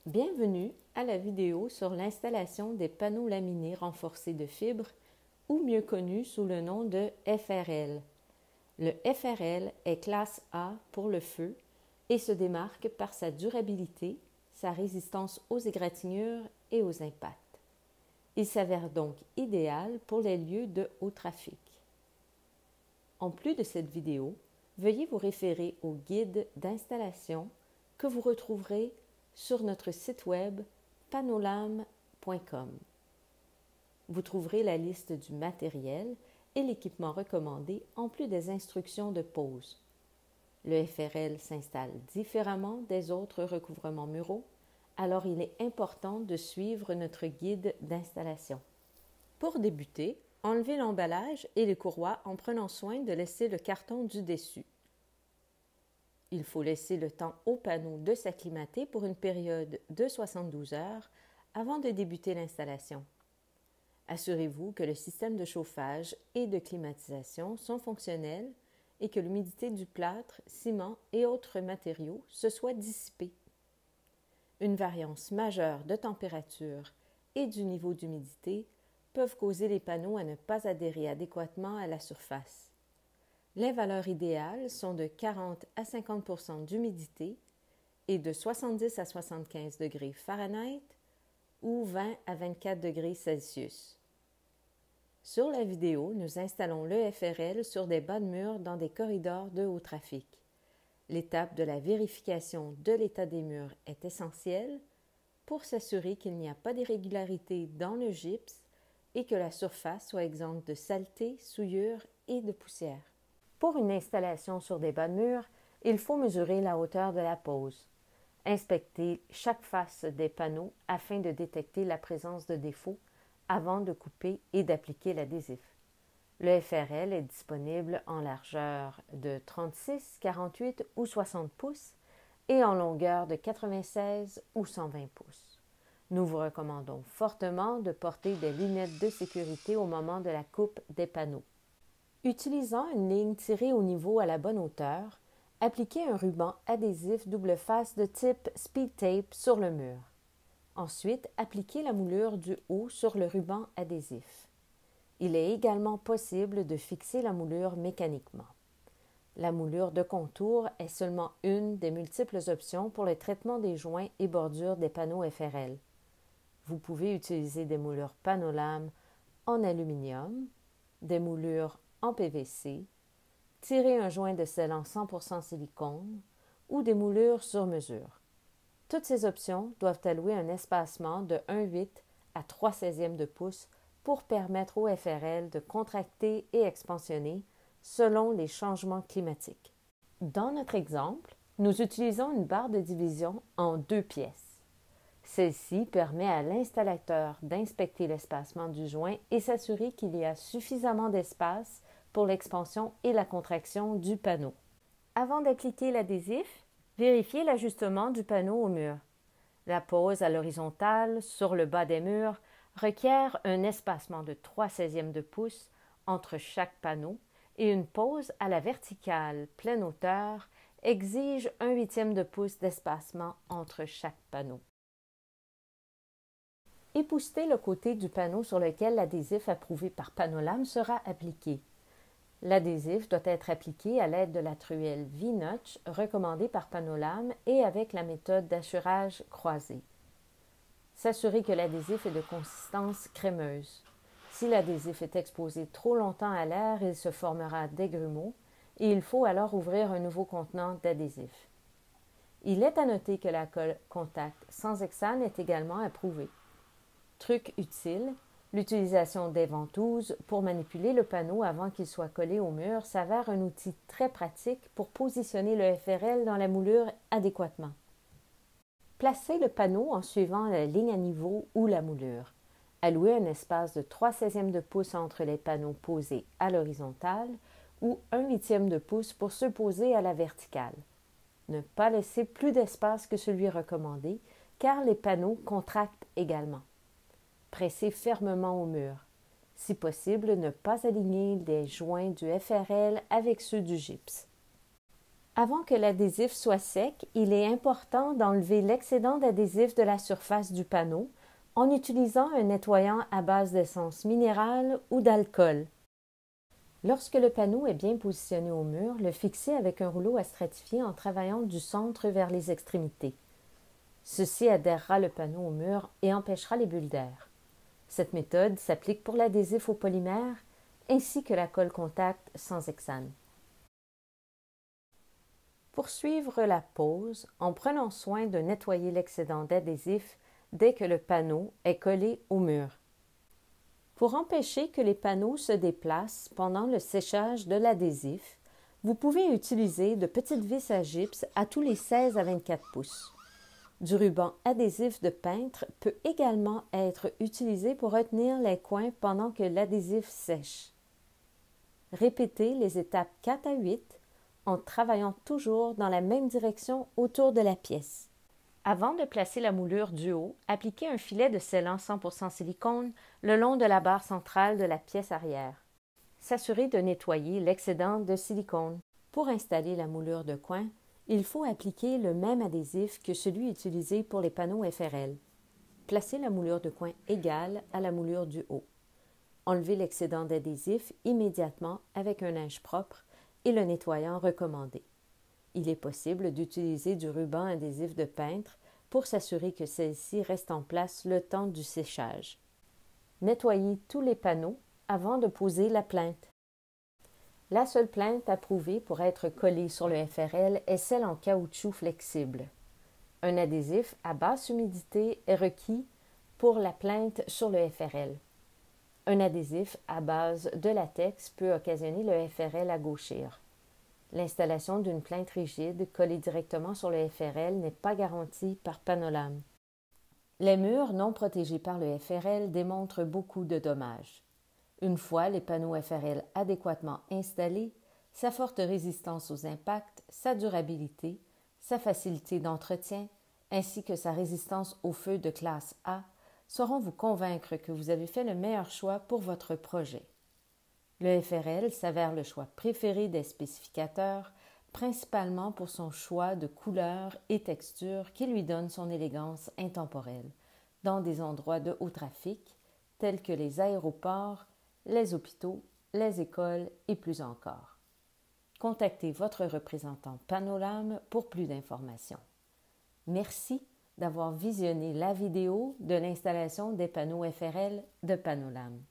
Bienvenue à la vidéo sur l'installation des panneaux laminés renforcés de fibres, ou mieux connu sous le nom de FRL. Le FRL est classe A pour le feu et se démarque par sa durabilité, sa résistance aux égratignures et aux impacts. Il s'avère donc idéal pour les lieux de haut trafic. En plus de cette vidéo, veuillez vous référer au guide d'installation que vous retrouverez sur notre site web panolame.com. Vous trouverez la liste du matériel et l'équipement recommandé en plus des instructions de pose. Le FRL s'installe différemment des autres recouvrements muraux, alors il est important de suivre notre guide d'installation. Pour débuter, enlevez l'emballage et les courroies en prenant soin de laisser le carton du dessus. Il faut laisser le temps au panneau de s'acclimater pour une période de 72 heures avant de débuter l'installation. Assurez-vous que le système de chauffage et de climatisation sont fonctionnels et que l'humidité du plâtre, ciment et autres matériaux se soit dissipée. Une variance majeure de température et du niveau d'humidité peuvent causer les panneaux à ne pas adhérer adéquatement à la surface. Les valeurs idéales sont de 40 à 50 % d'humidité et de 70 à 75 degrés Fahrenheit ou 20 à 24 degrés Celsius. Sur la vidéo, nous installons le FRL sur des bas de murs dans des corridors de haut trafic. L'étape de la vérification de l'état des murs est essentielle pour s'assurer qu'il n'y a pas d'irrégularité dans le gypse et que la surface soit exempte de saleté, souillure et de poussière. Pour une installation sur des bas de murs, il faut mesurer la hauteur de la pose. Inspectez chaque face des panneaux afin de détecter la présence de défauts avant de couper et d'appliquer l'adhésif. Le FRL est disponible en largeur de 36, 48 ou 60 pouces et en longueur de 96 ou 120 pouces. Nous vous recommandons fortement de porter des lunettes de sécurité au moment de la coupe des panneaux. Utilisant une ligne tirée au niveau à la bonne hauteur, appliquez un ruban adhésif double face de type Speed Tape sur le mur. Ensuite, appliquez la moulure du haut sur le ruban adhésif. Il est également possible de fixer la moulure mécaniquement. La moulure de contour est seulement une des multiples options pour le traitement des joints et bordures des panneaux FRL. Vous pouvez utiliser des moulures Panolame en aluminium, des moulures en PVC, tirer un joint de scellant 100% silicone ou des moulures sur mesure. Toutes ces options doivent allouer un espacement de 1,8 à 3/16 de pouce pour permettre au FRL de contracter et expansionner selon les changements climatiques. Dans notre exemple, nous utilisons une barre de division en 2 pièces. Celle-ci permet à l'installateur d'inspecter l'espacement du joint et s'assurer qu'il y a suffisamment d'espace pour l'expansion et la contraction du panneau. Avant d'appliquer l'adhésif, vérifiez l'ajustement du panneau au mur. La pose à l'horizontale sur le bas des murs requiert un espacement de 3/16 de pouce entre chaque panneau et une pose à la verticale pleine hauteur exige 1/8 de pouce d'espacement entre chaque panneau. Époustez le côté du panneau sur lequel l'adhésif approuvé par Panolame sera appliqué. L'adhésif doit être appliqué à l'aide de la truelle V-Notch recommandée par Panolame et avec la méthode d'assurage croisée. S'assurer que l'adhésif est de consistance crémeuse. Si l'adhésif est exposé trop longtemps à l'air, il se formera des grumeaux et il faut alors ouvrir un nouveau contenant d'adhésif. Il est à noter que la colle contact sans hexane est également approuvée. Truc utile, l'utilisation des ventouses pour manipuler le panneau avant qu'il soit collé au mur s'avère un outil très pratique pour positionner le FRL dans la moulure adéquatement. Placez le panneau en suivant la ligne à niveau ou la moulure. Allouez un espace de 3/16 de pouce entre les panneaux posés à l'horizontale ou 1/8 de pouce pour ceux posés à la verticale. Ne pas laisser plus d'espace que celui recommandé, car les panneaux contractent également. Pressez fermement au mur. Si possible, ne pas aligner les joints du FRL avec ceux du gypse. Avant que l'adhésif soit sec, il est important d'enlever l'excédent d'adhésif de la surface du panneau en utilisant un nettoyant à base d'essence minérale ou d'alcool. Lorsque le panneau est bien positionné au mur, le fixer avec un rouleau à stratifier en travaillant du centre vers les extrémités. Ceci adhérera le panneau au mur et empêchera les bulles d'air. Cette méthode s'applique pour l'adhésif au polymère ainsi que la colle contact sans hexane. Pour suivre la pose, en prenant soin de nettoyer l'excédent d'adhésif dès que le panneau est collé au mur. Pour empêcher que les panneaux se déplacent pendant le séchage de l'adhésif, vous pouvez utiliser de petites vis à gypse à tous les 16 à 24 pouces. Du ruban adhésif de peintre peut également être utilisé pour retenir les coins pendant que l'adhésif sèche. Répétez les étapes 4 à 8 en travaillant toujours dans la même direction autour de la pièce. Avant de placer la moulure du haut, appliquez un filet de scellant 100% silicone le long de la barre centrale de la pièce arrière. S'assurer de nettoyer l'excédent de silicone. Pour installer la moulure de coin, il faut appliquer le même adhésif que celui utilisé pour les panneaux FRL. Placez la moulure de coin égale à la moulure du haut. Enlevez l'excédent d'adhésif immédiatement avec un linge propre et le nettoyant recommandé. Il est possible d'utiliser du ruban adhésif de peintre pour s'assurer que celle-ci reste en place le temps du séchage. Nettoyez tous les panneaux avant de poser la plainte. La seule plainte approuvée pour être collée sur le FRL est celle en caoutchouc flexible. Un adhésif à basse humidité est requis pour la plainte sur le FRL. Un adhésif à base de latex peut occasionner le FRL à gauchir. L'installation d'une plainte rigide collée directement sur le FRL n'est pas garantie par Panolame. Les murs non protégés par le FRL démontrent beaucoup de dommages. Une fois les panneaux FRL adéquatement installés, sa forte résistance aux impacts, sa durabilité, sa facilité d'entretien, ainsi que sa résistance aux feux de classe A sauront vous convaincre que vous avez fait le meilleur choix pour votre projet. Le FRL s'avère le choix préféré des spécificateurs, principalement pour son choix de couleurs et textures qui lui donnent son élégance intemporelle, dans des endroits de haut trafic, tels que les aéroports, les hôpitaux, les écoles et plus encore. Contactez votre représentant Panolame pour plus d'informations. Merci d'avoir visionné la vidéo de l'installation des panneaux FRL de Panolame.